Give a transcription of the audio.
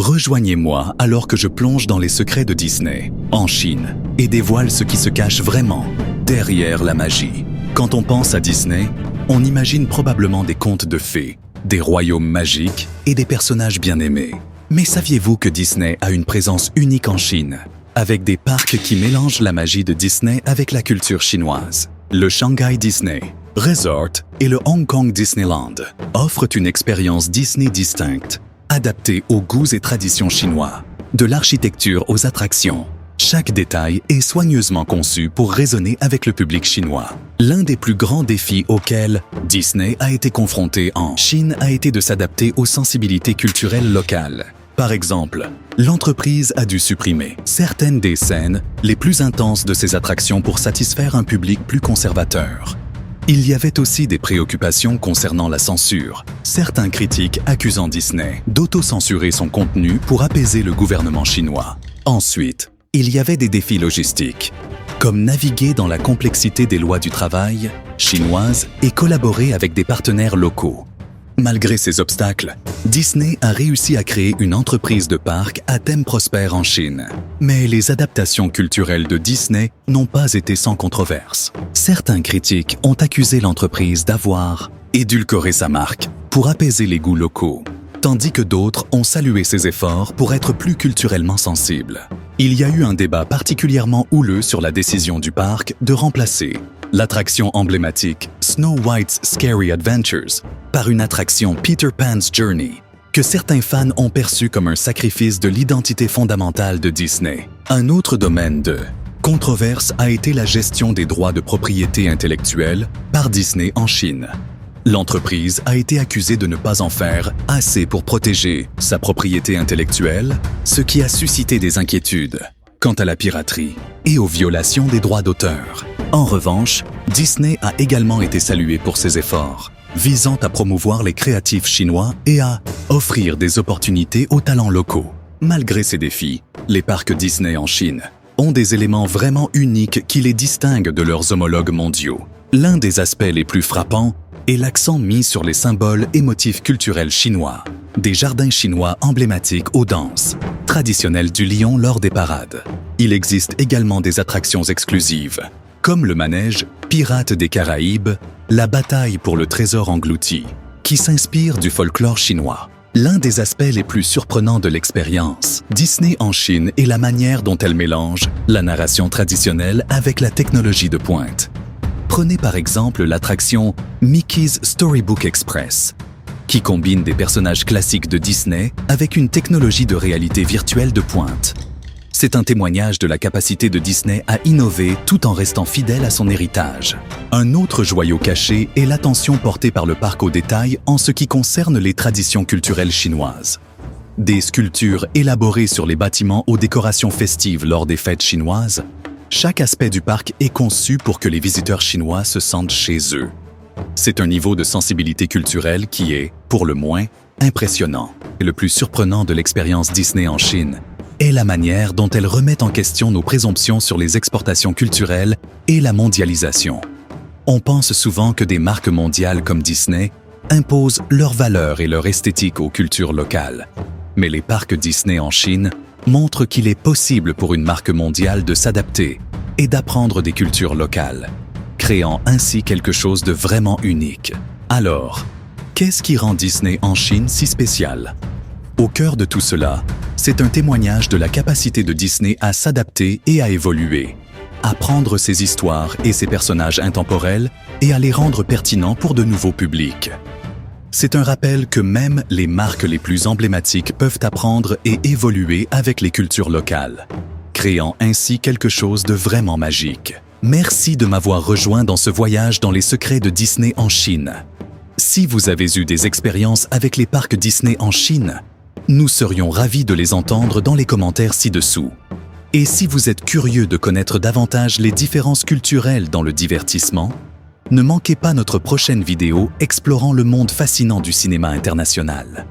Rejoignez-moi alors que je plonge dans les secrets de Disney, en Chine, et dévoile ce qui se cache vraiment derrière la magie. Quand on pense à Disney, on imagine probablement des contes de fées, des royaumes magiques et des personnages bien aimés. Mais saviez-vous que Disney a une présence unique en Chine, avec des parcs qui mélangent la magie de Disney avec la culture chinoise? Le Shanghai Disney Resort et le Hong Kong Disneyland offrent une expérience Disney distincte, adaptée aux goûts et traditions chinois. De l'architecture aux attractions, chaque détail est soigneusement conçu pour résonner avec le public chinois. L'un des plus grands défis auxquels Disney a été confronté en Chine a été de s'adapter aux sensibilités culturelles locales. Par exemple, l'entreprise a dû supprimer certaines des scènes les plus intenses de ses attractions pour satisfaire un public plus conservateur. Il y avait aussi des préoccupations concernant la censure, certains critiques accusant Disney d'auto-censurer son contenu pour apaiser le gouvernement chinois. Ensuite, il y avait des défis logistiques, comme naviguer dans la complexité des lois du travail chinoises et collaborer avec des partenaires locaux. Malgré ces obstacles, Disney a réussi à créer une entreprise de parc à thème prospère en Chine. Mais les adaptations culturelles de Disney n'ont pas été sans controverse. Certains critiques ont accusé l'entreprise d'avoir édulcoré sa marque pour apaiser les goûts locaux, tandis que d'autres ont salué ses efforts pour être plus culturellement sensibles. Il y a eu un débat particulièrement houleux sur la décision du parc de remplacer l'attraction emblématique Snow White's Scary Adventures par une attraction Peter Pan's Journey, que certains fans ont perçu comme un sacrifice de l'identité fondamentale de Disney. Un autre domaine de controverse a été la gestion des droits de propriété intellectuelle par Disney en Chine. L'entreprise a été accusée de ne pas en faire assez pour protéger sa propriété intellectuelle, ce qui a suscité des inquiétudes quant à la piraterie et aux violations des droits d'auteur. En revanche, Disney a également été salué pour ses efforts, visant à promouvoir les créatifs chinois et à offrir des opportunités aux talents locaux. Malgré ces défis, les parcs Disney en Chine ont des éléments vraiment uniques qui les distinguent de leurs homologues mondiaux. L'un des aspects les plus frappants est l'accent mis sur les symboles et motifs culturels chinois. Des jardins chinois emblématiques aux danses traditionnelles du lion lors des parades. Il existe également des attractions exclusives, comme le manège Pirates des Caraïbes, la bataille pour le trésor englouti, qui s'inspire du folklore chinois. L'un des aspects les plus surprenants de l'expérience Disney en Chine est la manière dont elle mélange la narration traditionnelle avec la technologie de pointe. Prenez par exemple l'attraction Mickey's Storybook Express, qui combine des personnages classiques de Disney avec une technologie de réalité virtuelle de pointe. C'est un témoignage de la capacité de Disney à innover tout en restant fidèle à son héritage. Un autre joyau caché est l'attention portée par le parc aux détails en ce qui concerne les traditions culturelles chinoises. Des sculptures élaborées sur les bâtiments aux décorations festives lors des fêtes chinoises, chaque aspect du parc est conçu pour que les visiteurs chinois se sentent chez eux. C'est un niveau de sensibilité culturelle qui est, pour le moins, impressionnant. Et le plus surprenant de l'expérience Disney en Chine est la manière dont elle remet en question nos présomptions sur les exportations culturelles et la mondialisation. On pense souvent que des marques mondiales comme Disney imposent leurs valeurs et leur esthétique aux cultures locales. Mais les parcs Disney en Chine montrent qu'il est possible pour une marque mondiale de s'adapter et d'apprendre des cultures locales, créant ainsi quelque chose de vraiment unique. Alors, qu'est-ce qui rend Disney en Chine si spécial? Au cœur de tout cela, c'est un témoignage de la capacité de Disney à s'adapter et à évoluer, à prendre ses histoires et ses personnages intemporels et à les rendre pertinents pour de nouveaux publics. C'est un rappel que même les marques les plus emblématiques peuvent apprendre et évoluer avec les cultures locales, créant ainsi quelque chose de vraiment magique. Merci de m'avoir rejoint dans ce voyage dans les secrets de Disney en Chine. Si vous avez eu des expériences avec les parcs Disney en Chine, nous serions ravis de les entendre dans les commentaires ci-dessous. Et si vous êtes curieux de connaître davantage les différences culturelles dans le divertissement, ne manquez pas notre prochaine vidéo explorant le monde fascinant du cinéma international.